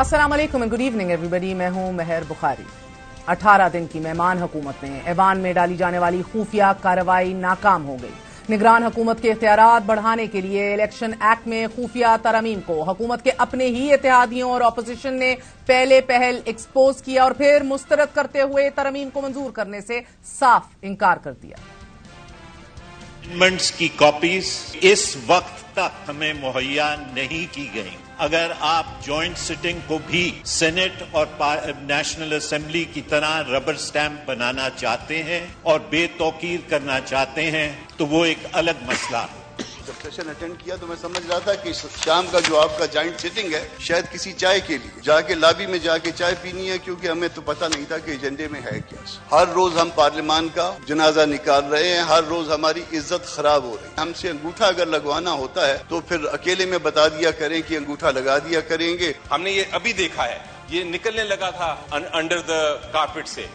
السلام علیکم and good evening every میں ہوں مہر بخاری۔ 18 دن کی مہمان حکومت نے ایوان میں ڈالی جانے والی خفیہ کارروائی ناکام ہو گئی۔ نگران حکومت کے اختیارات بڑھانے کے لیے الیکشن ایکٹ میں خفیہ ترامیم کو حکومت کے اپنے ہی اتحادیوں اور اپوزیشن نے پہل ایکسپوز کیا اور پھر مسترد کرتے ہوئے ترامیم کو منظور کرنے سے صاف انکار کر دیا۔ امینڈمنٹس کی کاپیز اس وقت تک ہمیں مہیا نہیں کی گئی۔ اگر آپ جوائنٹ سٹنگ کو بھی سینٹ اور نیشنل اسمبلی کی طرح ربر سٹیمپ بنانا چاہتے ہیں اور بے توقیر کرنا چاہتے ہیں تو وہ ایک الگ مسئلہ ہے۔ جب سیشن اٹینڈ کیا تو میں سمجھ رہا تھا کہ شام کا جو آپ کا جوائنٹ سٹنگ ہے شاید کسی چائے کے لیے جا کے لابی میں جا کے چائے پینی ہے، کیونکہ ہمیں تو پتہ نہیں تھا کہ ایجنڈے میں ہے کیا۔ ہر روز ہم پارلیمان کا جنازہ نکال رہے ہیں، ہر روز ہماری عزت خراب ہو رہی ہے۔ ہم سے انگوٹھا اگر لگوانا ہوتا ہے تو پھر اکیلے میں بتا دیا کریں کہ انگوٹھا لگا دیا کریں گے۔ ہم نے یہ ابھی دیکھا ہے، یہ نکلنے لگا تھا انڈر دا کارپٹ سے۔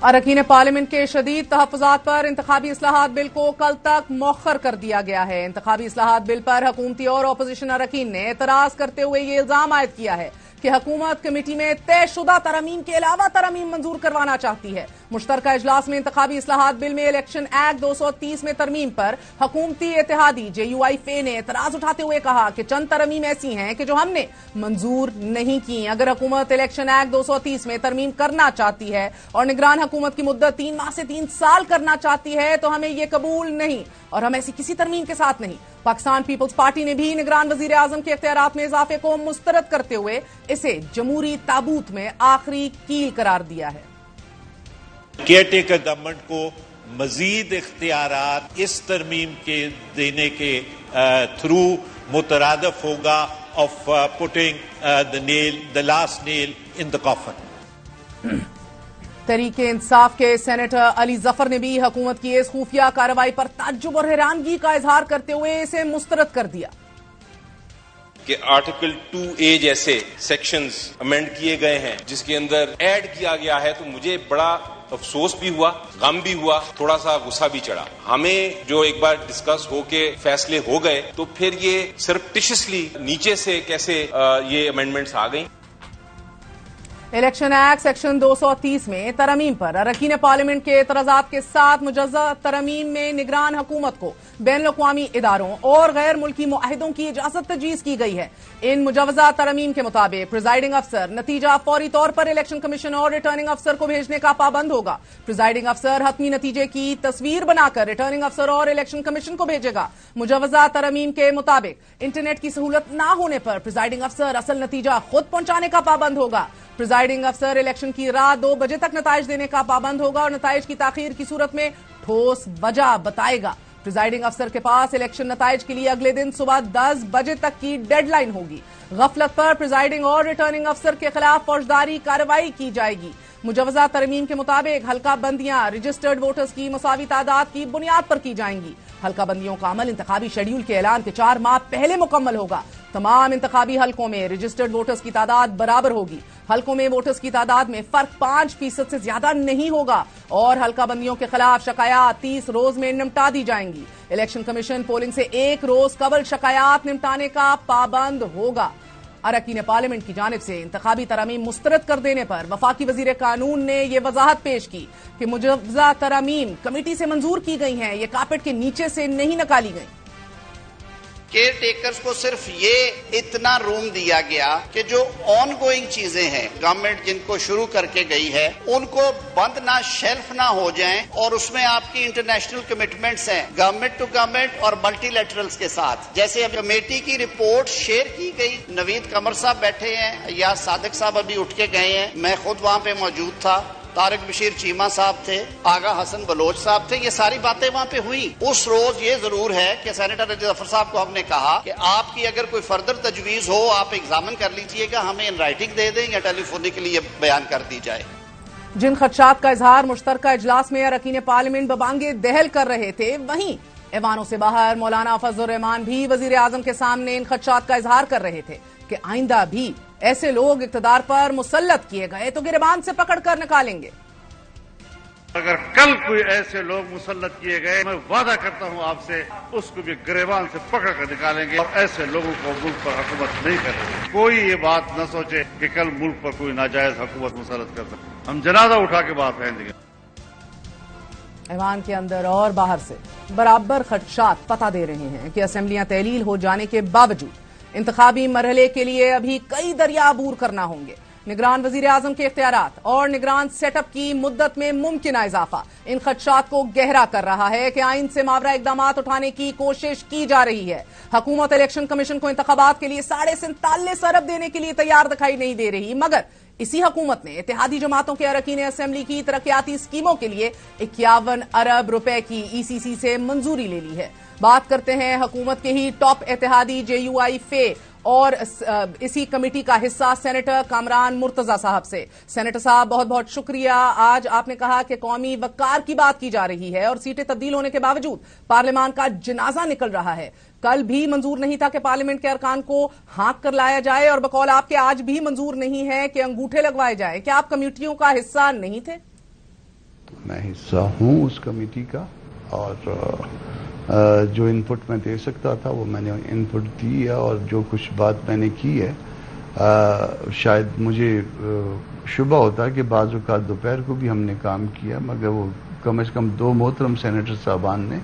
اراکین پارلیمنٹ کے شدید تحفظات پر انتخابی اصلاحات بل کو کل تک مؤخر کر دیا گیا ہے۔ انتخابی اصلاحات بل پر حکومتی اور اپوزیشن اراکین نے اعتراض کرتے ہوئے یہ الزام عائد کیا ہے کہ حکومت کمیٹی میں طے شدہ ترامیم کے علاوہ ترامیم منظور کروانا چاہتی ہے۔ مشترکہ اجلاس میں انتخابی اصلاحات بل میں الیکشن ایکٹ 230 میں ترمیم پر حکومتی اتحادی JUIF نے اعتراض اٹھاتے ہوئے کہا کہ چند ترامیم ایسی ہیں کہ جو ہم نے منظور نہیں کی۔ اگر حکومت الیکشن ایکٹ 230 میں ترمیم کرنا چاہتی ہے اور نگران حکومت کی مدت 3 ماہ سے 3 سال کرنا چاہتی ہے تو ہمیں یہ قبول نہیں اور ہم ایسی کسی ترمیم کے ساتھ نہیں۔ پاکستان پیپلز پارٹی نے بھی نگران وزیر اعظم کے اختیارات میں اضافے کو مسترد کرتے ہوئے اسے جمہوری تابوت میں آخری کیل قرار دیا ہے۔ کیئر ٹیکر گورنمنٹ کو مزید اختیارات اس ترمیم کے دینے کے تھرو مترادف ہوگا of putting the last nail in the coffin۔ Tehreek Insaf کے سینیٹر علی ظفر نے بھی حکومت کی اس خفیہ کارروائی پر تعجب اور حیرانگی کا اظہار کرتے ہوئے اسے مسترد کر دیا کہ آرٹیکل 2A جیسے سیکشنز امینڈ کیے گئے ہیں جس کے اندر ایڈ کیا گیا ہے، تو مجھے بڑا افسوس بھی ہوا، غم بھی ہوا، تھوڑا سا غصہ بھی چڑھا۔ ہمیں جو ایک بار ڈسکس ہو کے فیصلے ہو گئے تو پھر یہ سرپٹیشسلی نیچے سے کیسے یہ امینڈمنٹس آ گئیں۔ الیکشن ایکٹ سیکشن 230 میں ترامیم پر اراکین پارلیمنٹ کے اعتراضات کے ساتھ مجوزہ ترامیم میں نگران حکومت کو بین الاقوامی اداروں اور غیر ملکی معاہدوں کی اجازت تجویز کی گئی ہے۔ ان مجوزہ ترامیم کے مطابق پریزائڈنگ افسر نتیجہ فوری طور پر الیکشن کمیشن اور ریٹرننگ افسر کو بھیجنے کا پابند ہوگا۔ پریزائڈنگ افسر حتمی نتیجے کی تصویر بنا کر ریٹرننگ افسر اور الیکشن کمیشن کو بھیجے گا۔ مجوزہ ترامیم کے مطابق انٹرنیٹ کی سہولت نہ ہونے پر پریزائڈنگ افسر اصل نتیجہ خود پہنچانے کا پابند ہوگا۔ پریزائڈنگ افسر الیکشن کی رات 2 بجے تک نتائج دینے کا پابند ہوگا اور نتائج کی تاخیر کی صورت میں ٹھوس وجہ بتائے گا۔ پریزائڈنگ افسر کے پاس الیکشن نتائج کے لیے اگلے دن صبح 10 بجے تک کی ڈیڈ لائن ہوگی۔ غفلت پر پریزائڈنگ اور ریٹرننگ افسر کے خلاف فوجداری کارروائی کی جائے گی۔ مجوزہ ترمیم کے مطابق حلقہ بندیاں رجسٹرڈ ووٹرز کی مساوی تعداد کی بنیاد پر کی جائیں گی۔ حلقہ بندیوں کا عمل انتخابی شیڈیول کے اعلان کے 4 ماہ پہلے مکمل ہوگا۔ تمام انتخابی حلقوں میں رجسٹرڈ ووٹرز کی تعداد برابر ہوگی۔ حلقوں میں ووٹرز کی تعداد میں فرق 5% سے زیادہ نہیں ہوگا اور حلقہ بندیوں کے خلاف شکایات 30 روز میں نمٹا دی جائیں گی۔ الیکشن کمیشن پولنگ سے 1 روز قبل شکایات نمٹانے کا پابند ہوگا۔ اراکین پارلیمنٹ کی جانب سے انتخابی ترامیم مسترد کر دینے پر وفاقی وزیر قانون نے یہ وضاحت پیش کی کہ مجوزہ ترامیم کمیٹی سے منظور کی گئی ہیں، یہ کارپٹ کے نیچے سے نہیں نکالی گئی۔ کیئر ٹیکرز کو صرف یہ اتنا روم دیا گیا کہ جو آن گوئنگ چیزیں ہیں گورنمنٹ جن کو شروع کر کے گئی ہے ان کو بند نہ شیلف نہ ہو جائیں، اور اس میں آپ کی انٹرنیشنل کمٹمنٹس ہیں گورنمنٹ ٹو گورنمنٹ اور ملٹی لیٹرلز کے ساتھ۔ جیسے اب کمیٹی کی رپورٹ شیئر کی گئی، نوید قمر صاحب بیٹھے ہیں یا صادق صاحب ابھی اٹھ کے گئے ہیں، میں خود وہاں پہ موجود تھا، طارق بشیر چیمہ صاحب تھے، آغا حسن بلوچ صاحب تھے، یہ ساری باتیں وہاں پہ ہوئی۔ اس روز یہ ضرور ہے کہ سینیٹر علی ظفر صاحب کو ہم نے کہا کہ آپ کی اگر کوئی فردر تجویز ہو آپ ایگزامن کر لیجئے گا، ہمیں ان رائٹنگ دے دیں یا ٹیلی فونکلی بیان کر دی جائے۔ جن خدشات کا اظہار مشترکہ اجلاس میں اراکین پارلیمنٹ ببانگے دہل کر رہے تھے، وہیں ایوانوں سے باہر مولانا فضل الرحمان بھی وزیر اعظم کے سامنے ان خدشات کا اظہار کر رہے تھے کہ آئندہ بھی ایسے لوگ اقتدار پر مسلط کیے گئے تو گریبان سے پکڑ کر نکالیں گے۔ اگر کل کوئی ایسے لوگ مسلط کیے گئے میں وعدہ کرتا ہوں آپ سے اس کو بھی گریبان سے پکڑ کر نکالیں گے اور ایسے لوگوں کو ملک پر حکومت نہیں کریں گے. کوئی یہ بات نہ سوچے کہ کل ملک پر کوئی ناجائز حکومت مسلط کر سکتے. ہم جنازہ اٹھا کے بات پھینک دیں گے. ایوان کے اندر اور باہر سے برابر خدشات پتہ دے رہے ہیں کہ اسمبلیاں تحلیل ہو جانے کے باوجود انتخابی مرحلے کے لیے ابھی کئی دریا عبور کرنا ہوں گے. نگران وزیر اعظم کے اختیارات اور نگران سیٹ اپ کی مدت میں ممکنہ اضافہ ان خدشات کو گہرا کر رہا ہے کہ آئین سے ماورا اقدامات اٹھانے کی کوشش کی جا رہی ہے. حکومت الیکشن کمیشن کو انتخابات کے لیے 47.5 ارب دینے کے لیے تیار دکھائی نہیں دے رہی، مگر اسی حکومت نے اتحادی جماعتوں کے اراکین اسمبلی کی ترقیاتی اسکیموں کے لیے 51 ارب روپے کی ای سی سی سے منظوری لے لی ہے. بات کرتے ہیں حکومت کے ہی ٹاپ اتحادی جے یو آئی فے اور اسی کمیٹی کا حصہ سینیٹر کامران مرتضی صاحب سے. سینیٹر صاحب بہت بہت شکریہ. آج آپ نے کہا کہ قومی وقار کی بات کی جا رہی ہے اور سیٹیں تبدیل ہونے کے باوجود پارلیمان کا جنازہ نکل رہا ہے. کل بھی منظور نہیں تھا کہ پارلیمنٹ کے ارکان کو ہانک کر لایا جائے اور بقول آپ کے آج بھی منظور نہیں ہے کہ انگوٹھے لگوائے جائے. کیا آپ کمیٹیوں کا حصہ نہیں تھے؟ میں حصہ ہوں اس کمیٹی کا اور جو ان پٹ میں دے سکتا تھا وہ میں نے ان پٹ دی ہے اور جو کچھ بات میں نے کی ہے شاید مجھے شبہ ہوتا ہے کہ بعض اوقات دوپہر کو بھی ہم نے کام کیا مگر وہ کم از کم 2 محترم سینیٹر صاحبان نے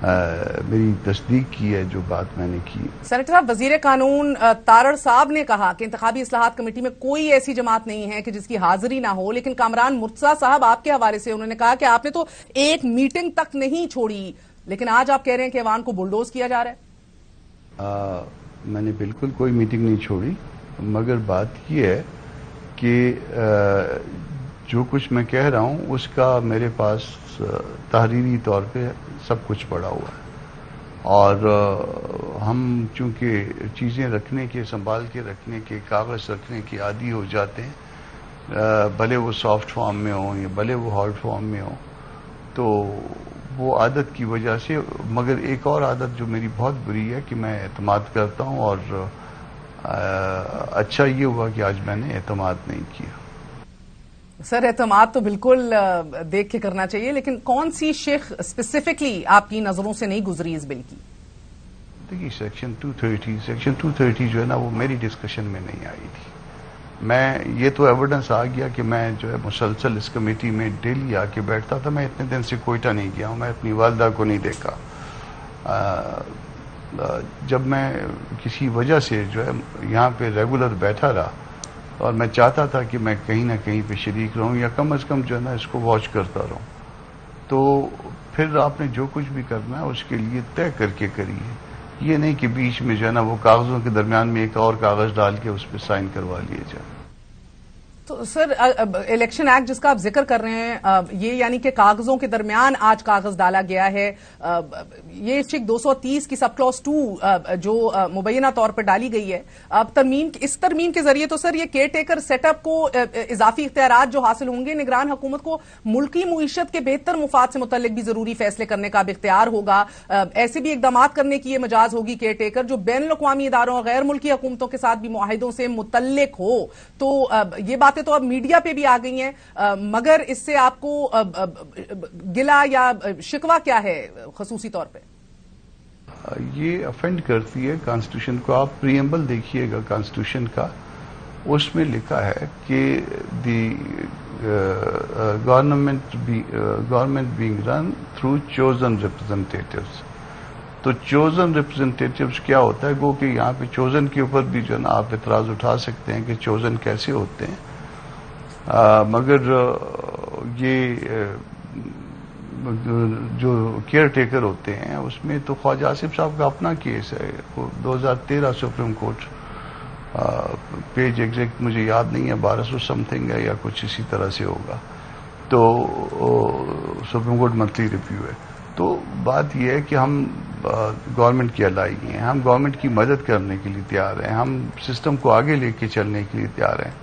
میری تصدیق کی ہے جو بات میں نے کی. سینیٹر صاحب وزیر قانون تارڑ صاحب نے کہا کہ انتخابی اصلاحات کمیٹی میں کوئی ایسی جماعت نہیں ہے کہ جس کی حاضری نہ ہو، لیکن کامران مرتضی صاحب آپ کے حوالے سے انہوں نے کہا کہ آپ نے تو ایک میٹنگ تک نہیں چھوڑی، لیکن آج آپ کہہ رہے ہیں کہ ایوان کو بلڈوز کیا جا رہا ہے. میں نے بالکل کوئی میٹنگ نہیں چھوڑی، مگر بات یہ ہے کہ جو کچھ میں کہہ رہا ہوں اس کا میرے پاس تحریری طور پہ سب کچھ پڑا ہوا ہے اور ہم چونکہ چیزیں رکھنے کے سنبھال کے رکھنے کے کاغذ رکھنے کے عادی ہو جاتے ہیں، بھلے وہ سافٹ فارم میں ہوں یا بھلے وہ ہارڈ فارم میں ہوں، تو وہ عادت کی وجہ سے. مگر ایک اور عادت جو میری بہت بری ہے کہ میں اعتماد کرتا ہوں اور اچھا یہ ہوا کہ آج میں نے اعتماد نہیں کیا. سر اعتماد تو بالکل دیکھ کے کرنا چاہیے، لیکن کون سی شیخ اسپیسیفکلی آپ کی نظروں سے نہیں گزری اس بل کی؟ دیکھیے سیکشن 230 جو ہے نا وہ میری ڈسکشن میں نہیں آئی تھی. میں یہ تو ایویڈنس آ گیا کہ میں جو ہے مسلسل اس کمیٹی میں ڈیلی آ کے بیٹھتا تھا. میں اتنے دن سے کوئٹہ نہیں گیا ہوں، میں اپنی والدہ کو نہیں دیکھا. جب میں کسی وجہ سے جو ہے یہاں پہ ریگولر بیٹھا رہا اور میں چاہتا تھا کہ میں کہیں نہ کہیں پہ شریک رہوں یا کم از کم جو ہے نا اس کو واچ کرتا رہوں، تو پھر آپ نے جو کچھ بھی کرنا ہے اس کے لیے طے کر کے کریے. یہ نہیں کہ بیچ میں جو ہے نا وہ کاغذوں کے درمیان میں ایک اور کاغذ ڈال کے اس پہ سائن کروا لیے جائیں. تو سر الیکشن ایکٹ جس کا آپ ذکر کر رہے ہیں یہ یعنی کہ کاغذوں کے درمیان آج کاغذ ڈالا گیا ہے. یہ چیک 230 کی سب کلاس 2 جو مبینہ طور پر ڈالی گئی ہے. اب اس ترمیم کے ذریعے تو سر یہ کیئر ٹیکر سیٹ اپ کو اضافی اختیارات جو حاصل ہوں گے، نگران حکومت کو ملکی معیشت کے بہتر مفاد سے متعلق بھی ضروری فیصلے کرنے کا بھی اختیار ہوگا. ایسے بھی اقدامات کرنے کی یہ مجاز ہوگی کیئر ٹیکر جو بین الاقوامی اداروں اور غیر ملکی حکومتوں کے ساتھ بھی معاہدوں سے متعلق ہو. تو یہ باتیں تو اب میڈیا پہ بھی آ گئی ہیں، مگر اس سے آپ کو گلہ یا شکوہ کیا ہے خصوصی طور پہ؟ یہ افینڈ کرتی ہے کانسٹیٹیوشن کو. آپ پریمبل دیکھیے گا کانسٹیٹیوشن کا، اس میں لکھا ہے کہ the government being run through chosen representatives. تو چوزن ریپرزنٹیٹیوز کیا ہوتا ہے؟ گو کہ یہاں پہ چوزن کے اوپر بھی جو ہے نا آپ اعتراض اٹھا سکتے ہیں کہ چوزن کیسے ہوتے ہیں، مگر یہ جو کیئر ٹیکر ہوتے ہیں اس میں تو خواجہ آصف صاحب کا اپنا کیس ہے. 2013 سپریم کورٹ پیج ایگزیکٹ مجھے یاد نہیں ہے، 1200 سم تھنگ ہے یا کچھ اسی طرح سے ہوگا. تو سپریم کورٹ منتھلی ریویو ہے. تو بات یہ ہے کہ ہم گورنمنٹ کی الائی ہیں، ہم گورنمنٹ کی مدد کرنے کے لیے تیار ہیں، ہم سسٹم کو آگے لے کے چلنے کے لیے تیار ہیں،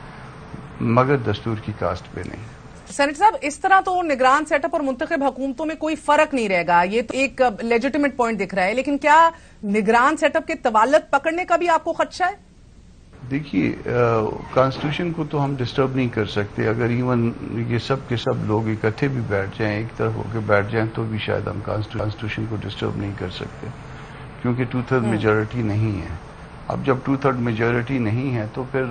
مگر دستور کی کاسٹ پہ نہیں. سینیٹر صاحب اس طرح تو نگران سیٹ اپ اور منتخب حکومتوں میں کوئی فرق نہیں رہے گا، یہ تو ایک لیجیٹیمیٹ پوائنٹ دکھ رہا ہے، لیکن کیا نگران سیٹ اپ کے طوالت پکڑنے کا بھی آپ کو خدشہ ہے؟ دیکھیے کانسٹیٹیوشن کو تو ہم ڈسٹرب نہیں کر سکتے. اگر ایون یہ سب کے سب لوگ اکٹھے بھی بیٹھ جائیں، ایک طرف ہو کے بیٹھ جائیں، تو بھی شاید ہم کانسٹیٹیوشن کو ڈسٹرب نہیں کر سکتے، کیونکہ 2/3 میجورٹی نہیں ہے. اب جب 2/3 میجورٹی نہیں ہے تو پھر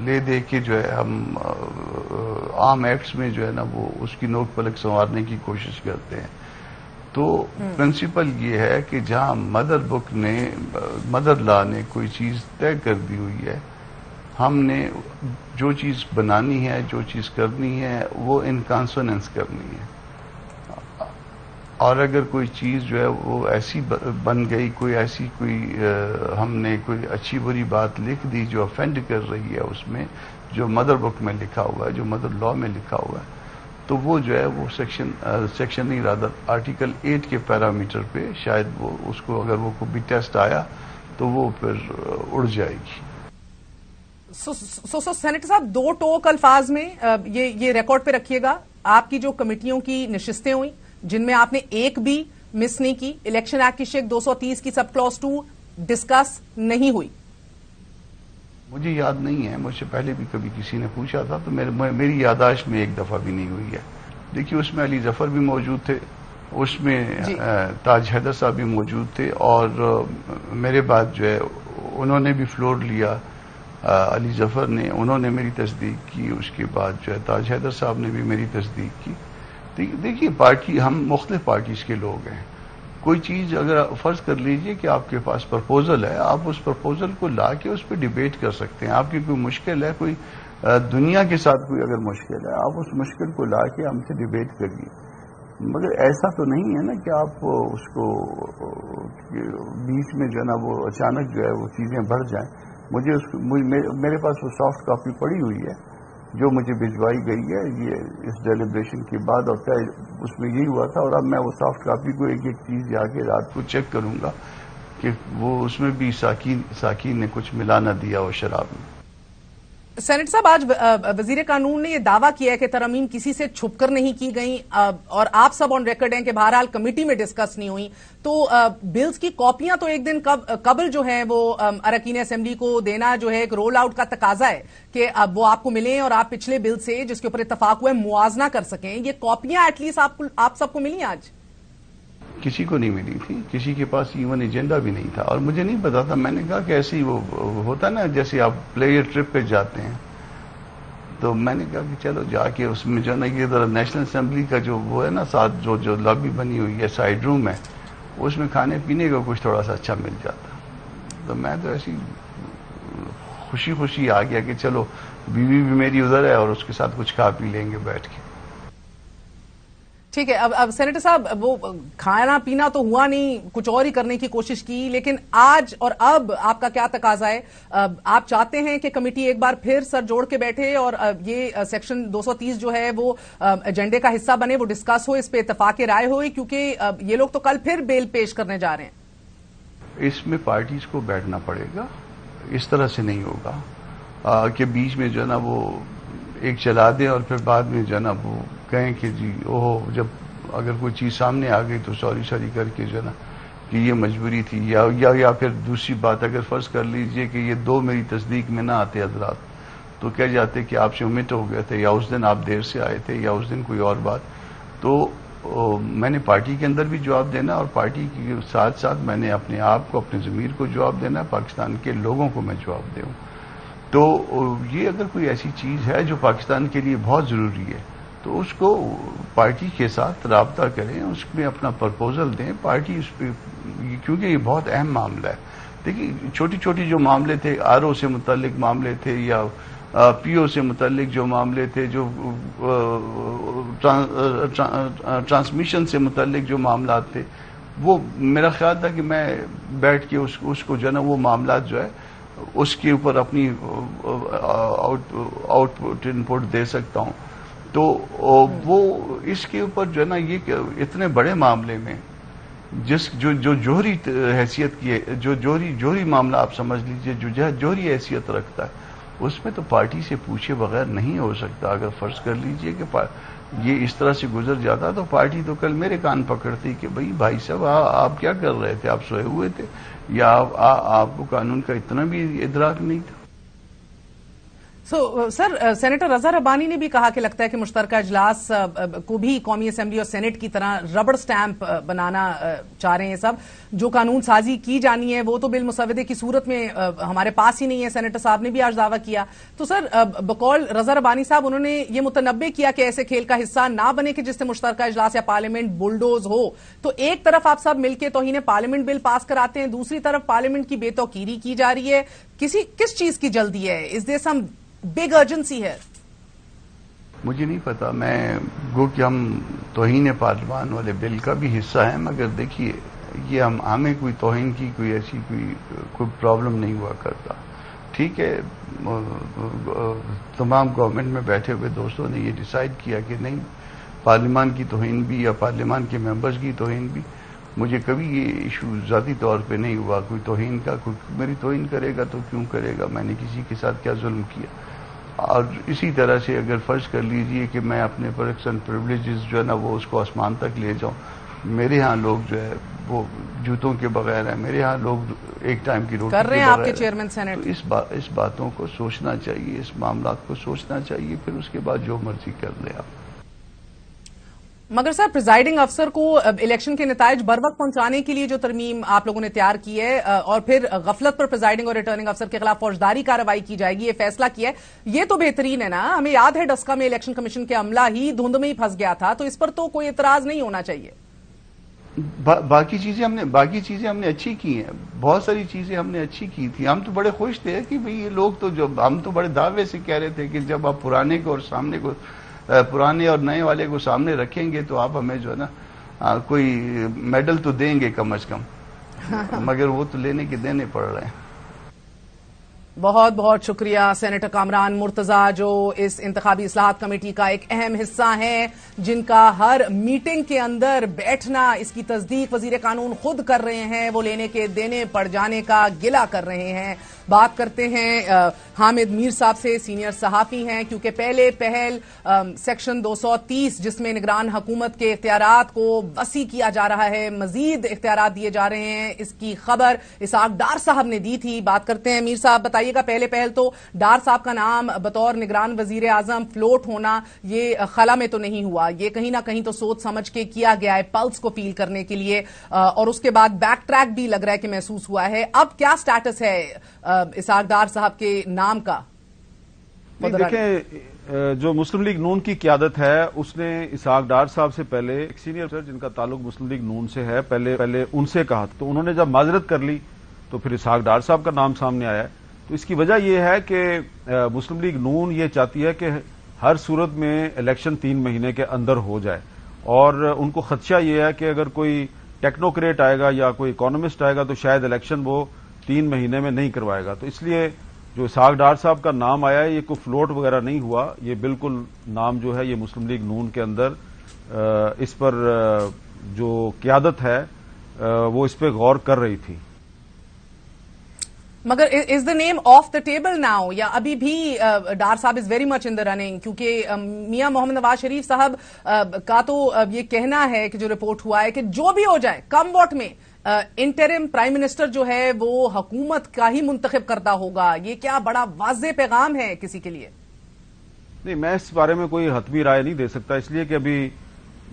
لے دے کے جو ہے ہم عام ایکٹس میں جو ہے نا وہ اس کی نوک پلک سنوارنے کی کوشش کرتے ہیں. تو پرنسپل یہ ہے کہ جہاں مدر لا نے کوئی چیز طے کر دی ہوئی ہے، ہم نے جو چیز بنانی ہے، جو چیز کرنی ہے، وہ ان کانسوننس کرنی ہے. اور اگر کوئی چیز جو ہے وہ ایسی بن گئی، ہم نے کوئی اچھی بری بات لکھ دی جو افینڈ کر رہی ہے اس میں، جو مدر بک میں لکھا ہوا ہے، جو مدر لا میں لکھا ہوا ہے، تو وہ جو ہے وہ سیکشن نہیں رادر آرٹیکل 8 کے پیرامیٹر پہ شاید وہ اس کو اگر وہ کوئی بھی ٹیسٹ آیا تو وہ پھر اڑ جائے گی. سینیٹر صاحب 2 ٹوک الفاظ میں یہ ریکارڈ پہ رکھیے گا، آپ کی جو کمیٹیوں کی نشستیں ہوئیں جن میں آپ نے ایک بھی مس نہیں کی، الیکشن ایکٹ کی شیک 230 کی سب کلوز 2 ڈسکس نہیں ہوئی. مجھے یاد نہیں ہے، مجھ سے پہلے بھی کبھی کسی نے پوچھا تھا تو میری یاداشت میں ایک دفعہ بھی نہیں ہوئی ہے. دیکھیے اس میں علی ظفر بھی موجود تھے، اس میں تاج حیدر صاحب بھی موجود تھے، اور میرے بعد جو ہے انہوں نے بھی فلور لیا. علی ظفر نے، انہوں نے میری تصدیق کی، اس کے بعد جو ہے تاج حیدر صاحب نے بھی میری تصدیق کی. دیکھیے پارٹی، ہم مختلف پارٹیز کے لوگ ہیں. کوئی چیز اگر فرض کر لیجئے کہ آپ کے پاس پرپوزل ہے، آپ اس پرپوزل کو لا کے اس پہ ڈیبیٹ کر سکتے ہیں. آپ کی کوئی مشکل ہے، کوئی دنیا کے ساتھ کوئی اگر مشکل ہے، آپ اس مشکل کو لا کے ہم سے ڈیبیٹ کریے. مگر ایسا تو نہیں ہے نا کہ آپ اس کو بیچ میں جو ہے نا وہ اچانک جو ہے وہ چیزیں بڑھ جائیں. میرے پاس وہ سافٹ کاپی پڑی ہوئی ہے جو مجھے بھجوائی گئی ہے یہ اس ڈیلیبریشن کے بعد، اور کیا اس میں یہی ہوا تھا. اور اب میں وہ سافٹ کاپی کو ایک ایک چیز جا کے رات کو چیک کروں گا کہ وہ اس میں بھی ساکین نے کچھ ملا نہ دیا ہو شراب میں. سینیٹر صاحب آج وزیر قانون نے یہ دعویٰ کیا ہے کہ ترامیم کسی سے چھپ کر نہیں کی گئیں، اور آپ سب آن ریکارڈ ہیں کہ بہرحال کمیٹی میں ڈسکس نہیں ہوئی. تو بلز کی کاپیاں تو ایک دن قبل جو ہیں وہ اراکین اسمبلی کو دینا جو ہے ایک رول آؤٹ کا تقاضا ہے کہ اب وہ آپ کو ملیں اور آپ پچھلے بل سے جس کے اوپر اتفاق ہوا ہے موازنہ کر سکیں. یہ کاپیاں ایٹ لیسٹ آپ سب کو ملی آج؟ کسی کو نہیں ملی تھی، کسی کے پاس ایون ایجنڈا بھی نہیں تھا، اور مجھے نہیں پتا تھا. میں نے کہا کہ ایسے ہی وہ ہوتا نا جیسے آپ پلیئر ٹرپ پہ جاتے ہیں، تو میں نے کہا کہ چلو جا کے اس میں جو نا یہ ذرا نیشنل اسمبلی کا جو وہ ہے نا ساتھ جو لابی بنی ہوئی ہے سائڈ روم ہے، اس میں کھانے پینے کا کچھ تھوڑا سا اچھا مل جاتا. تو میں تو ایسی خوشی آ گیا کہ چلو بیوی بھی میری ادھر ہے اور اس کے ساتھ کچھ کھا پی لیں گے بیٹھ کے. ٹھیک ہے. اب سینیٹر صاحب وہ کھانا پینا تو ہوا نہیں، کچھ اور ہی کرنے کی کوشش کی، لیکن آج اور اب آپ کا کیا تقاضا ہے؟ آپ چاہتے ہیں کہ کمیٹی ایک بار پھر سر جوڑ کے بیٹھے اور یہ سیکشن 230 جو ہے وہ ایجنڈے کا حصہ بنے، وہ ڈسکس ہو، اس پہ اتفاق رائے ہوئی، کیونکہ یہ لوگ تو کل پھر بیل پیش کرنے جا رہے ہیں. اس میں پارٹیز کو بیٹھنا پڑے گا، اس طرح سے نہیں ہوگا کہ بیچ میں جو ہے نا وہ ایک چلا دیں اور پھر بعد میں جو ہے نا وہ کہیں کہ جی جب اگر کوئی چیز سامنے آ گئی تو سوری کر کے جو ہے نا کہ یہ مجبوری تھی، یا پھر دوسری بات اگر فرض کر لیجئے کہ یہ 2 میری تصدیق میں نہ آتے حضرات تو کہہ جاتے کہ آپ سے امٹ ہو گئے تھے، یا اس دن آپ دیر سے آئے تھے، یا اس دن کوئی اور بات. تو میں نے پارٹی کے اندر بھی جواب دینا، اور پارٹی کے ساتھ ساتھ میں نے اپنے آپ کو، اپنے ضمیر کو جواب دینا، پاکستان کے لوگوں کو میں جواب دوں. تو یہ اگر کوئی ایسی چیز ہے جو پاکستان کے لیے بہت ضروری ہے تو اس کو پارٹی کے ساتھ رابطہ کریں، اس میں اپنا پرپوزل دیں. پارٹی اس پہ، کیونکہ یہ بہت اہم معاملہ ہے. دیکھیے چھوٹی جو معاملے تھے، RO سے متعلق معاملے تھے، یا PO سے متعلق جو معاملے تھے، جو ٹرانسمیشن سے متعلق جو معاملات تھے، وہ میرا خیال تھا کہ میں بیٹھ کے اس کو جو ہے نا وہ معاملات جو ہے اس کے اوپر اپنی آؤٹ پٹ ان پٹ دے سکتا ہوں. تو وہ اس کے اوپر جو ہے نا یہ کہ اتنے بڑے معاملے میں جو جوہری حیثیت کی ہے، جو جوہری معاملہ آپ سمجھ لیجئے، جو جوہری حیثیت رکھتا ہے، اس میں تو پارٹی سے پوچھے بغیر نہیں ہو سکتا. اگر فرض کر لیجئے کہ یہ اس طرح سے گزر جاتا تو پارٹی تو کل میرے کان پکڑتی کہ بھائی صاحب آپ کیا کر رہے تھے، آپ سوئے ہوئے تھے. یا آپ کو قانون کا اتنا بھی ادراک نہیں تھا؟ سر سینیٹر رضا ربانی نے بھی کہا کہ لگتا ہے کہ مشترکہ اجلاس کو بھی قومی اسمبلی اور سینٹ کی طرح ربڑ سٹیمپ بنانا چاہ رہے ہیں سب. جو قانون سازی کی جانی ہے وہ تو بالمسودے کی صورت میں ہمارے پاس ہی نہیں ہے. سینیٹر صاحب نے بھی آج دعویٰ کیا. تو سر بقول رضا ربانی صاحب انہوں نے یہ متنبع کیا کہ ایسے کھیل کا حصہ نہ بنے کہ جس سے مشترکہ اجلاس یا پارلیمنٹ بلڈوز ہو. تو ایک طرف آپ سب مل کے توہین پارلیمنٹ بل پاس کراتے ہیں, دوسری طرف پارلیمنٹ کی بے توقیری کی جا رہی ہے. کس چیز کی جلدی ہے؟ از دیر سم بگ ارجنسی ہے؟ مجھے نہیں پتا. میں گو کہ ہم توہین پارلیمان والے بل کا بھی حصہ ہیں, مگر دیکھیے یہ ہمیں کوئی توہین کی کوئی ایسی کوئی پرابلم نہیں ہوا کرتا. ٹھیک ہے, تمام گورنمنٹ میں بیٹھے ہوئے دوستوں نے یہ ڈیسائیڈ کیا کہ نہیں, پارلیمان کی توہین بھی یا پارلیمان کے ممبرز کی توہین بھی. مجھے کبھی یہ ایشو ذاتی طور پہ نہیں ہوا کوئی توہین کا. کوئی میری توہین کرے گا تو کیوں کرے گا؟ میں نے کسی کے ساتھ کیا ظلم کیا؟ اور اسی طرح سے اگر فرض کر لیجئے کہ میں اپنے پرکس اینڈ پریولیجز جو ہے نا وہ اس کو آسمان تک لے جاؤں. میرے ہاں لوگ جو ہے وہ جوتوں کے بغیر ہیں, میرے ہاں لوگ ایک ٹائم کی روٹی کر رہے ہیں کے آپ کے بغیر چیئرمین سینٹ. تو اس باتوں کو سوچنا چاہیے, اس معاملات کو سوچنا چاہیے, پھر اس کے بعد جو مرضی کر لیں آپ. مگر سر پریزائڈنگ افسر کو الیکشن کے نتائج بر وقت پہنچانے کے لیے جو ترمیم آپ لوگوں نے تیار کی ہے اور پھر غفلت پر پریزائڈنگ اور ریٹرننگ افسر کے خلاف فوجداری کارروائی کی جائے گی, یہ فیصلہ کیا ہے, یہ تو بہترین ہے نا. ہمیں یاد ہے ڈسکا میں الیکشن کمیشن کے عملہ ہی دھند میں ہی پھنس گیا تھا, تو اس پر تو کوئی اعتراض نہیں ہونا چاہیے. باقی چیزیں ہم نے اچھی کی ہیں, بہت ساری چیزیں ہم نے اچھی کی تھی. ہم تو بڑے خوش تھے کہ بھئی یہ لوگ تو ہم تو بڑے دعوے سے کہہ رہے تھے کہ جب آپ پرانے کو اور سامنے کو پرانے اور نئے والے کو سامنے رکھیں گے تو آپ ہمیں جو ہے نا کوئی میڈل تو دیں گے کم از کم, مگر وہ تو لینے کے دینے پڑ رہے ہیں. بہت بہت شکریہ سینیٹر کامران مرتضیٰ, جو اس انتخابی اصلاحات کمیٹی کا ایک اہم حصہ ہیں, جن کا ہر میٹنگ کے اندر بیٹھنا, اس کی تصدیق وزیر قانون خود کر رہے ہیں, وہ لینے کے دینے پڑ جانے کا گلہ کر رہے ہیں. بات کرتے ہیں حامد میر صاحب سے, سینئر صحافی ہیں, کیونکہ پہل سیکشن 230 جس میں نگران حکومت کے اختیارات کو وسیع کیا جا رہا ہے, مزید اختیارات دیے جا رہے ہیں, اس کی خبر اسحاق ڈار صاحب نے دی تھی. بات کرتے ہیں میر صاحب, بتائیے گا پہل تو ڈار صاحب کا نام بطور نگران وزیر اعظم فلوٹ ہونا یہ خلا میں تو نہیں ہوا, یہ کہیں نہ کہیں تو سوچ سمجھ کے کیا گیا ہے, پلس کو فیل کرنے کے لیے, اور اس کے بعد بیک ٹریک بھی لگ رہا ہے کہ محسوس ہوا ہے. اب کیا سٹیٹس ہے اسحاق ڈار صاحب کے نام کا؟ دیکھیں, جو مسلم لیگ نون کی قیادت ہے اس نے اسحاق ڈار صاحب سے پہلے ایک سینئر افسر جن کا تعلق مسلم لیگ نون سے ہے پہلے ان سے کہا, تو انہوں نے جب معذرت کر لی تو پھر اسحاق ڈار صاحب کا نام سامنے آیا ہے. تو اس کی وجہ یہ ہے کہ مسلم لیگ نون یہ چاہتی ہے کہ ہر صورت میں الیکشن 3 مہینے کے اندر ہو جائے, اور ان کو خدشہ یہ ہے کہ اگر کوئی ٹیکنوکریٹ آئے گا یا کوئی اکانومسٹ آئے گا تو شاید الیکشن وہ 3 مہینے میں نہیں کروائے گا. تو اس لیے جو اسحاق ڈار صاحب کا نام آیا ہے یہ کوئی فلوٹ وغیرہ نہیں ہوا, یہ بالکل نام جو ہے یہ مسلم لیگ نون کے اندر اس پر جو قیادت ہے وہ اس پہ غور کر رہی تھی. مگر is the name of the table now, یا ابھی بھی ڈار صاحب is very much in the running? کیونکہ میاں محمد نواز شریف صاحب کا تو یہ کہنا ہے کہ جو رپورٹ ہوا ہے کہ جو بھی ہو جائے کم ووٹ میں انٹرم پرائم منسٹر جو ہے وہ حکومت کا ہی منتخب کرتا ہوگا. یہ کیا بڑا واضح پیغام ہے کسی کے لیے؟ نہیں, میں اس بارے میں کوئی حتمی رائے نہیں دے سکتا, اس لیے کہ ابھی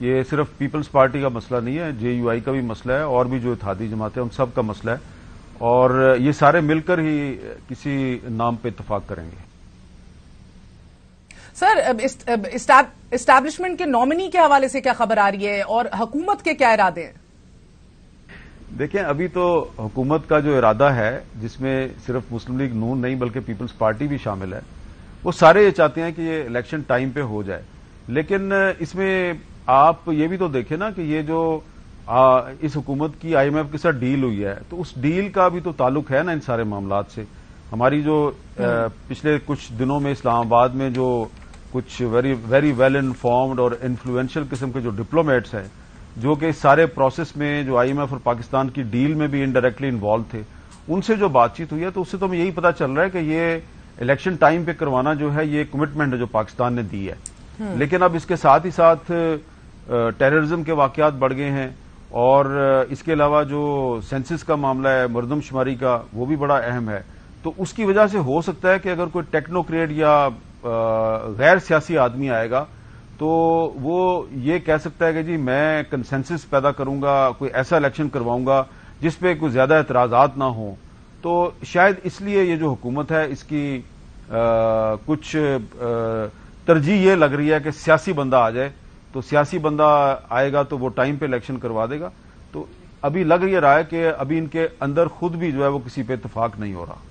یہ صرف پیپلز پارٹی کا مسئلہ نہیں ہے, JUI کا بھی مسئلہ ہے, اور بھی جو اتحادی جماعتیں ان سب کا مسئلہ ہے, اور یہ سارے مل کر ہی کسی نام پہ اتفاق کریں گے. سر اسٹیبلشمنٹ کے نامنی کے حوالے سے کیا خبر آ رہی ہے, اور حکومت کے کیا ارادے ہیں؟ دیکھیں, ابھی تو حکومت کا جو ارادہ ہے جس میں صرف مسلم لیگ نون نہیں بلکہ پیپلز پارٹی بھی شامل ہے, وہ سارے یہ چاہتے ہیں کہ یہ الیکشن ٹائم پہ ہو جائے. لیکن اس میں آپ یہ بھی تو دیکھیں نا کہ یہ جو اس حکومت کی IMF کے ساتھ ڈیل ہوئی ہے, تو اس ڈیل کا بھی تو تعلق ہے نا ان سارے معاملات سے. ہماری جو پچھلے کچھ دنوں میں اسلام آباد میں جو کچھ ویری ویل انفارمڈ اور انفلوئنشل قسم کے جو ڈپلومیٹس ہیں جو کہ اس سارے پروسیس میں جو IMF اور پاکستان کی ڈیل میں بھی انڈائریکٹلی انوالو تھے, ان سے جو بات چیت ہوئی ہے تو اس سے تو ہمیں یہی پتا چل رہا ہے کہ یہ الیکشن ٹائم پہ کروانا جو ہے یہ کمٹمنٹ ہے جو پاکستان نے دی ہے. لیکن اب اس کے ساتھ ہی ساتھ ٹیررزم کے واقعات بڑھ گئے ہیں, اور اس کے علاوہ جو سینسس کا معاملہ ہے، مردم شماری کا، وہ بھی بڑا اہم ہے. تو اس کی وجہ سے ہو سکتا ہے کہ اگر کوئی ٹیکنوکریٹ یا غیر سیاسی آدمی آئے گا تو وہ یہ کہہ سکتا ہے کہ جی میں کنسنسس پیدا کروں گا، کوئی ایسا الیکشن کرواؤں گا جس پہ کوئی زیادہ اعتراضات نہ ہوں. تو شاید اس لیے یہ جو حکومت ہے اس کی کچھ ترجیح یہ لگ رہی ہے کہ سیاسی بندہ آ جائے. تو سیاسی بندہ آئے گا تو وہ ٹائم پہ الیکشن کروا دے گا. تو ابھی لگ رہا ہے کہ ابھی ان کے اندر خود بھی جو ہے وہ کسی پہ اتفاق نہیں ہو رہا.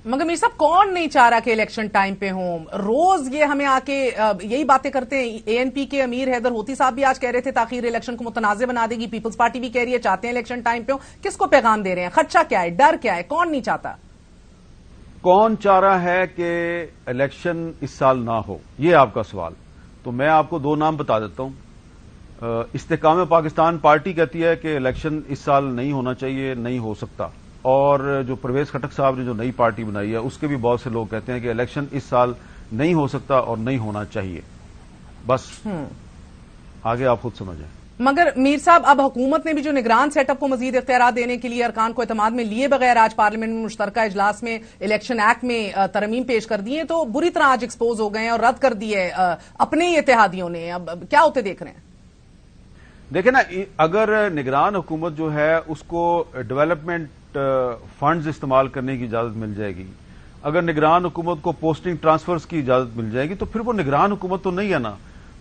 مگر میر صاحب کون نہیں چاہ رہا کہ الیکشن ٹائم پہ ہوں؟ روز یہ ہمیں آ کے یہی باتیں کرتے ہیں. اے این پی کے امیر حیدر ہوتی صاحب بھی آج کہہ رہے تھے تاخیر الیکشن کو متنازع بنا دے گی. پیپلز پارٹی بھی کہہ رہی ہے چاہتے ہیں الیکشن ٹائم پہ ہوں. کس کو پیغام دے رہے ہیں؟ خدشہ کیا ہے؟ ڈر کیا ہے؟ کون نہیں چاہتا؟ کون چاہ رہا ہے کہ الیکشن اس سال نہ ہو، یہ آپ کا سوال. تو میں آپ کو دو نام بتا دیتا ہوں. استحکام پاکستان پارٹی کہتی ہے کہ الیکشن اس سال نہیں ہونا چاہیے، نہیں ہو سکتا. اور جو پرویز خٹک صاحب نے جو نئی پارٹی بنائی ہے اس کے بھی بہت سے لوگ کہتے ہیں کہ الیکشن اس سال نہیں ہو سکتا اور نہیں ہونا چاہیے. بس آگے آپ خود سمجھیں. مگر میر صاحب اب حکومت نے بھی جو نگران سیٹ اپ کو مزید اختیارات دینے کے لیے ارکان کو اعتماد میں لیے بغیر آج پارلیمنٹ میں مشترکہ اجلاس میں الیکشن ایکٹ میں ترمیم پیش کر دی ہے تو بری طرح آج ایکسپوز ہو گئے ہیں اور رد کر دی ہے اپنے ہی اتحادیوں نے. اب کیا ہوتے دیکھ رہے ہیں؟ دیکھیں نا، اگر نگران حکومت جو ہے اس کو ڈیولپمنٹ فنڈز استعمال کرنے کی اجازت مل جائے گی، اگر نگران حکومت کو پوسٹنگ ٹرانسفرز کی اجازت مل جائے گی تو پھر وہ نگران حکومت تو نہیں ہے نا.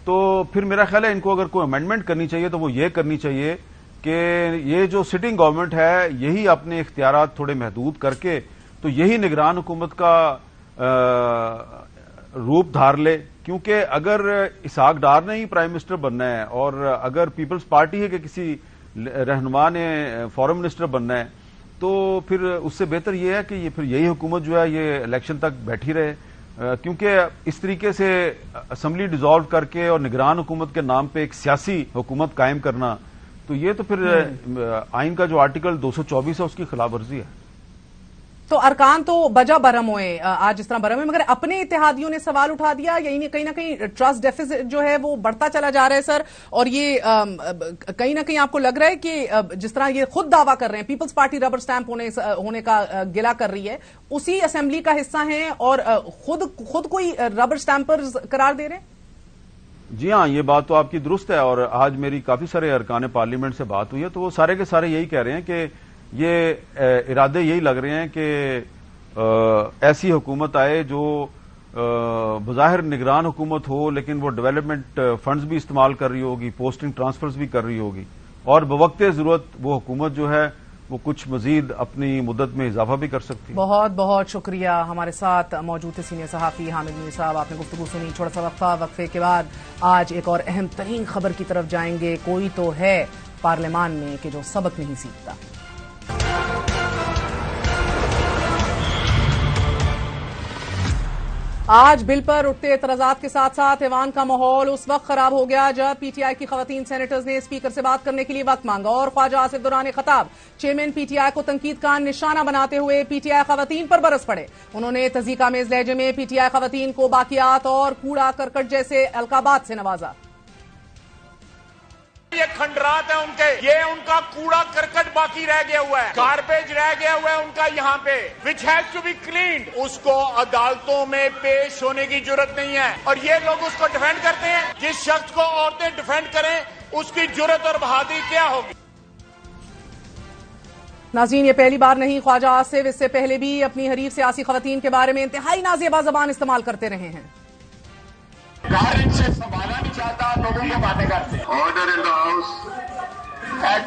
تو پھر میرا خیال ہے ان کو اگر کوئی امینڈمنٹ کرنی چاہیے تو وہ یہ کرنی چاہیے کہ یہ جو سٹنگ گورنمنٹ ہے یہی اپنے اختیارات تھوڑے محدود کر کے تو یہی نگران حکومت کا روپ دھار لے. کیونکہ اگر اسحاق ڈار نے ہی پرائم منسٹر بننا ہے اور اگر پیپلز پارٹی ہے کہ کسی رہنما نے فورن منسٹر بننا ہے تو پھر اس سے بہتر یہ ہے کہ یہ پھر یہی حکومت جو ہے یہ الیکشن تک بیٹھی رہے. کیونکہ اس طریقے سے اسمبلی ڈیزالو کر کے اور نگران حکومت کے نام پہ ایک سیاسی حکومت قائم کرنا تو یہ تو پھر آئین کا جو آرٹیکل 224 ہے اس کی خلاف ورزی ہے. تو ارکان تو بجا برہم ہوئے آج اس طرح برہم ہے، مگر اپنے اتحادیوں نے سوال اٹھا دیا. یعنی کہیں نہ کہیں ٹرسٹ ڈیفیسٹ جو ہے وہ بڑھتا چلا جا رہا ہے سر. اور یہ کہیں نہ کہیں آپ کو لگ رہا ہے کہ جس طرح یہ خود دعویٰ کر رہے ہیں پیپلز پارٹی ربر سٹیمپ ہونے کا گلا کر رہی ہے، اسی اسمبلی کا حصہ ہیں اور خود کوئی ربر سٹیمپرز قرار دے رہے ہیں. جی ہاں، یہ بات تو آپ کی درست ہے. اور آج میری کافی سارے ارکان پارلیمنٹ سے بات ہوئی ہے تو وہ سارے کے سارے یہی کہہ رہے ہیں کہ یہ ارادے یہی لگ رہے ہیں کہ ایسی حکومت آئے جو بظاہر نگران حکومت ہو لیکن وہ ڈیولپمنٹ فنڈز بھی استعمال کر رہی ہوگی، پوسٹنگ ٹرانسفرز بھی کر رہی ہوگی اور بوقت ضرورت وہ حکومت جو ہے وہ کچھ مزید اپنی مدت میں اضافہ بھی کر سکتی ہے. بہت بہت شکریہ. ہمارے ساتھ موجود تھے سینئر صحافی حامد میر صاحب. آپ نے گفتگو سنی. چھوٹا سا وقفہ، وقفے کے بعد آج ایک اور اہم ترین خبر کی طرف جائیں گے. کوئی تو ہے پارلیمان میں کہ جو سبق نہیں سیکھتا. آج بل پر اٹھتے اعتراضات کے ساتھ ساتھ ایوان کا ماحول اس وقت خراب ہو گیا جب پی ٹی آئی کی خواتین سینیٹرز نے اسپیکر سے بات کرنے کے لیے وقت مانگا اور خواجہ آصف دوران خطاب چیئرمین پی ٹی آئی کو تنقید کا نشانہ بناتے ہوئے پی ٹی آئی خواتین پر برس پڑے. انہوں نے تذیقہ-آمیز لہجے میں پی ٹی آئی خواتین کو باقیات اور کوڑا کرکٹ جیسے القابات سے نوازا. یہ کھنڈرات ہیں ان کے، یہ ان کا کوڑا کرکٹ باقی رہ گیا ہوا ہے، گاربیج رہ گیا ہوا ہے ان کا یہاں پہ which has to be cleaned. اس کو عدالتوں میں پیش ہونے کی جرت نہیں ہے اور یہ لوگ اس کو ڈیفینڈ کرتے ہیں. جس شخص کو عورتیں ڈیفینڈ کریں اس کی جرت اور بہادری کیا ہوگی. ناظرین، یہ پہلی بار نہیں، خواجہ آصف اس سے پہلے بھی اپنی حریف سیاسی خواتین کے بارے میں انتہائی نازیبا زبان استعمال کرتے رہے ہیں. ان سے سنبھالا نہیں چاہتا، لوگوں کی باتیں کرتے ہیں. Order in the house.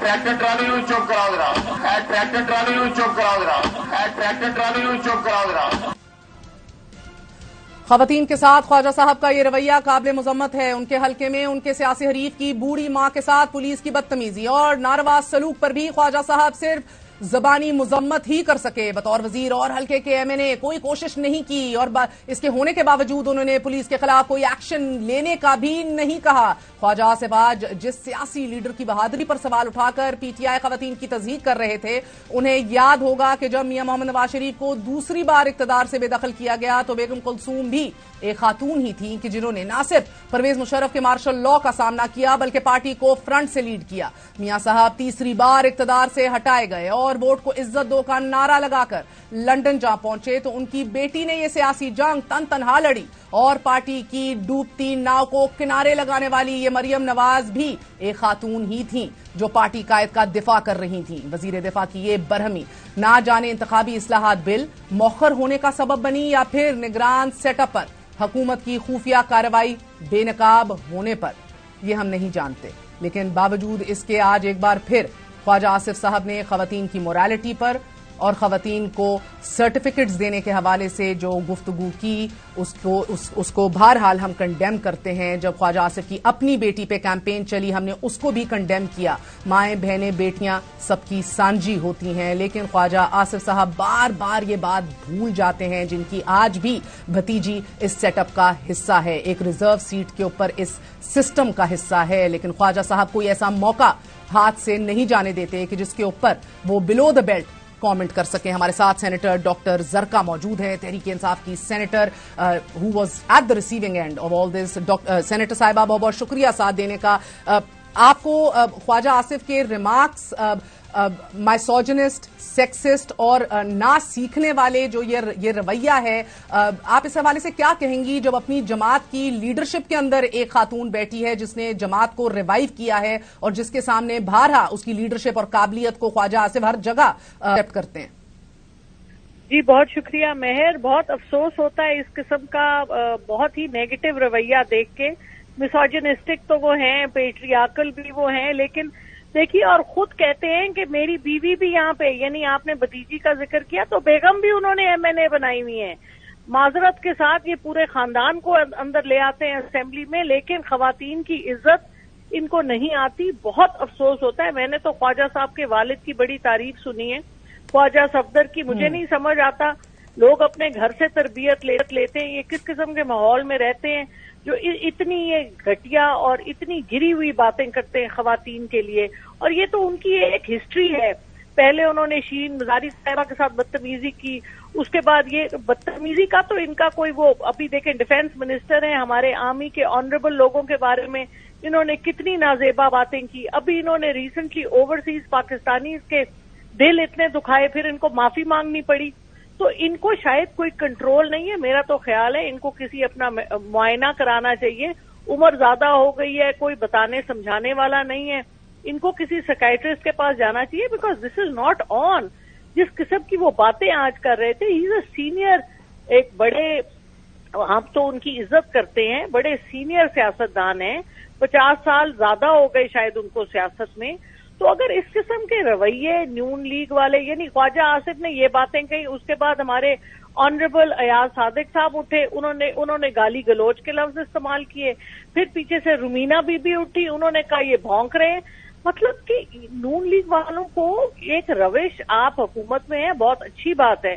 Tractor trolley نو چوک کراؤ ذرا. ٹریکٹر ٹرالی نو چوک کراؤ ذرا. ٹریکٹر ٹرالی نو چوک کراؤ ذرا. خواتین کے ساتھ خواجہ صاحب کا یہ رویہ قابل مذمت ہے. ان کے حلقے میں ان کے سیاسی حریف کی بوڑھی ماں کے ساتھ پولیس کی بدتمیزی اور ناروا سلوک پر بھی خواجہ صاحب صرف زبانی مذمت ہی کر سکے بطور وزیر اور حلقے کے ایم این اے کوئی کوشش نہیں کی، اور اس کے ہونے کے باوجود انہوں نے پولیس کے خلاف کوئی ایکشن لینے کا بھی نہیں کہا۔ خواجہ آصف آج جس سیاسی لیڈر کی بہادری پر سوال اٹھا کر پی ٹی آئی خواتین کی تضحیق کر رہے تھے، انہیں یاد ہوگا کہ جب میاں محمد نواز شریف کو دوسری بار اقتدار سے بے دخل کیا گیا تو بیگم کلثوم بھی ایک خاتون ہی تھیں کہ جنہوں نے نہ صرف پرویز مشرف کے مارشل لاء کا سامنا کیا بلکہ پارٹی کو فرنٹ سے لیڈ کیا۔ میاں صاحب تیسری بار اقتدار سے ہٹائے گئے اور ووٹ کو عزت دو کا نعرہ لگا کر لندن جا پہنچے تو ان کی بیٹی نے یہ سیاسی جنگ تن تنہا لڑی، اور پارٹی کی ڈوبتی ناؤ کو کنارے لگانے والی یہ مریم نواز بھی ایک خاتون ہی تھیں جو پارٹی قائد کا دفاع کر رہی تھیں۔ وزیر دفاع کی یہ برہمی نہ جانے انتخابی اصلاحات بل مؤخر ہونے کا سبب بنی یا پھر نگران سیٹ اپ پر حکومت کی خفیہ کارروائی بے نقاب ہونے پر، یہ ہم نہیں جانتے، لیکن باوجود اس کے آج ایک بار پھر خواجہ آصف صاحب نے خواتین کی مورالٹی پر اور خواتین کو سرٹیفکیٹس دینے کے حوالے سے جو گفتگو کی اس کو بہرحال ہم کنڈیم کرتے ہیں۔ جب خواجہ آصف کی اپنی بیٹی پہ کیمپین چلی ہم نے اس کو بھی کنڈیم کیا۔ مائیں بہنیں بیٹیاں سب کی سانجی ہوتی ہیں، لیکن خواجہ آصف صاحب بار بار یہ بات بھول جاتے ہیں جن کی آج بھی بھتیجی اس سیٹ اپ کا حصہ ہے، ایک ریزرو سیٹ کے اوپر اس سسٹم کا حصہ ہے، لیکن خواجہ صاحب کوئی ایسا موقع ہاتھ سے نہیں جانے دیتے کہ جس کے اوپر وہ بلو دا بیلٹ کامنٹ کر سکیں۔ ہمارے ساتھ سینیٹر ڈاکٹر زرکا موجود ہیں، تحریک انصاف کی senator who was at the receiving end of all this. Senator صاحبہ بہت بہت شکریہ ساتھ دینے کا۔ آپ کو خواجہ آصف کے ریمارکس مائسوجنسٹ، سیکسسٹ اور نہ سیکھنے والے جو یہ رویہ ہے، آپ اس حوالے سے کیا کہیں گی جب اپنی جماعت کی لیڈرشپ کے اندر ایک خاتون بیٹھی ہے جس نے جماعت کو ریوائیو کیا ہے اور جس کے سامنے بھارا اس کی لیڈرشپ اور قابلیت کو خواجہ آصف ہر جگہ ایکسپٹ کرتے ہیں؟ جی بہت شکریہ مہر، بہت افسوس ہوتا ہے اس قسم کا بہت ہی نیگیٹو رویہ دیکھ کے۔ مسوجنسٹک تو وہ ہیں، پیٹریارکل بھی وہ ہیں، لیکن دیکھیے اور خود کہتے ہیں کہ میری بیوی بھی یہاں پہ، یعنی آپ نے بھتیجی کا ذکر کیا تو بیگم بھی انہوں نے ایم این اے بنائی ہوئی ہیں۔ معذرت کے ساتھ یہ پورے خاندان کو اندر لے آتے ہیں اسمبلی میں، لیکن خواتین کی عزت ان کو نہیں آتی۔ بہت افسوس ہوتا ہے۔ میں نے تو خواجہ صاحب کے والد کی بڑی تعریف سنی ہے، خواجہ صفدر کی۔ مجھے نہیں سمجھ آتا لوگ اپنے گھر سے تربیت لیتے ہیں، یہ کس قسم کے ماحول میں رہتے ہیں جو اتنی یہ گھٹیا اور اتنی گری ہوئی باتیں کرتے ہیں خواتین کے لیے۔ اور یہ تو ان کی ایک ہسٹری ہے، پہلے انہوں نے شیرین مزاری صاحبہ کے ساتھ بدتمیزی کی، اس کے بعد یہ بدتمیزی کا تو ان کا کوئی وہ ابھی دیکھیں ڈیفینس منسٹر ہیں ہمارے آرمی کے آنریبل لوگوں کے بارے میں انہوں نے کتنی نازیبا باتیں کی۔ ابھی انہوں نے ریسنٹلی اوورسیز پاکستانیز کے دل اتنے دکھائے، پھر ان کو معافی مانگنی پڑی۔ تو ان کو شاید کوئی کنٹرول نہیں ہے، میرا تو خیال ہے ان کو کسی اپنا معائنہ کرانا چاہیے۔ عمر زیادہ ہو گئی ہے، کوئی بتانے سمجھانے والا نہیں ہے، ان کو کسی سائیکیٹرسٹ کے پاس جانا چاہیے، because this is not on. جس قسم کی وہ باتیں آج کر رہے تھے، ہی از اے سینئر، ایک بڑے، ہم تو ان کی عزت کرتے ہیں، بڑے سینئر سیاستدان ہیں، 50 سال زیادہ ہو گئے شاید ان کو سیاست میں۔ تو اگر اس قسم کے رویے نون لیگ والے، یعنی خواجہ آصف نے یہ باتیں کہی، اس کے بعد ہمارے آنریبل ایاز صادق صاحب اٹھے، انہوں نے گالی گلوچ کے لفظ استعمال کیے، پھر پیچھے سے رومینہ بی بی اٹھی، انہوں نے کہا یہ بھونک رہے ہیں۔ مطلب کہ نون لیگ والوں کو ایک روش، آپ حکومت میں ہیں بہت اچھی بات ہے،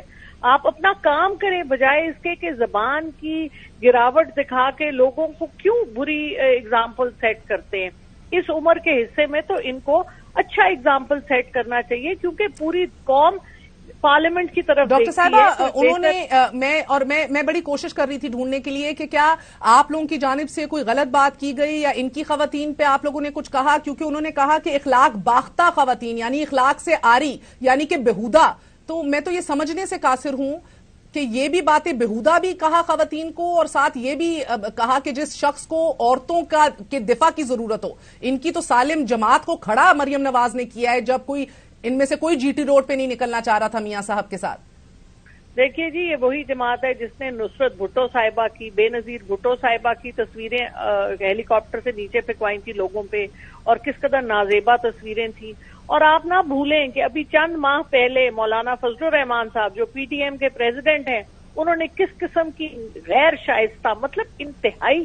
آپ اپنا کام کریں بجائے اس کے کہ زبان کی گراوٹ دکھا کے لوگوں کو کیوں بری اگزامپل سیٹ کرتے ہیں۔ اس عمر کے حصے میں تو ان کو اچھا اگزامپل سیٹ کرنا چاہیے، کیونکہ پوری قوم پارلیمنٹ کی طرف ڈاکٹر صاحبہ انہوں نے میں بڑی کوشش کر رہی تھی ڈھونڈنے کے لیے کہ کیا آپ لوگوں کی جانب سے کوئی غلط بات کی گئی یا ان کی خواتین پہ آپ لوگوں نے کچھ کہا، کیونکہ انہوں نے کہا کہ اخلاق باختہ خواتین، یعنی اخلاق سے آری، یعنی کہ بےہودہ۔ تو میں تو یہ سمجھنے سے قاصر ہوں کہ یہ بھی باتیں بےہودہ بھی کہا خواتین کو، اور ساتھ یہ بھی کہا کہ جس شخص کو عورتوں کے دفاع کی ضرورت ہو، ان کی تو سالم جماعت کو کھڑا مریم نواز نے کیا ہے جب کوئی ان میں سے کوئی جی ٹی روڈ پہ نہیں نکلنا چاہ رہا تھا میاں صاحب کے ساتھ۔ دیکھیے جی، یہ وہی جماعت ہے جس نے نصرت بھٹو صاحبہ کی، بے نظیر بھٹو صاحبہ کی تصویریں ہیلی کاپٹر سے نیچے پھینکوائی تھی لوگوں پہ، اور کس قدر نازیبا تصویریں تھیں۔ اور آپ نہ بھولیں کہ ابھی چند ماہ پہلے مولانا فضل الرحمان صاحب جو پی ٹی ایم کے پریزیڈنٹ ہیں، انہوں نے کس قسم کی غیر شائستہ، مطلب انتہائی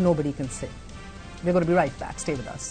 Nobody can say. We're going to be right back. Stay with us.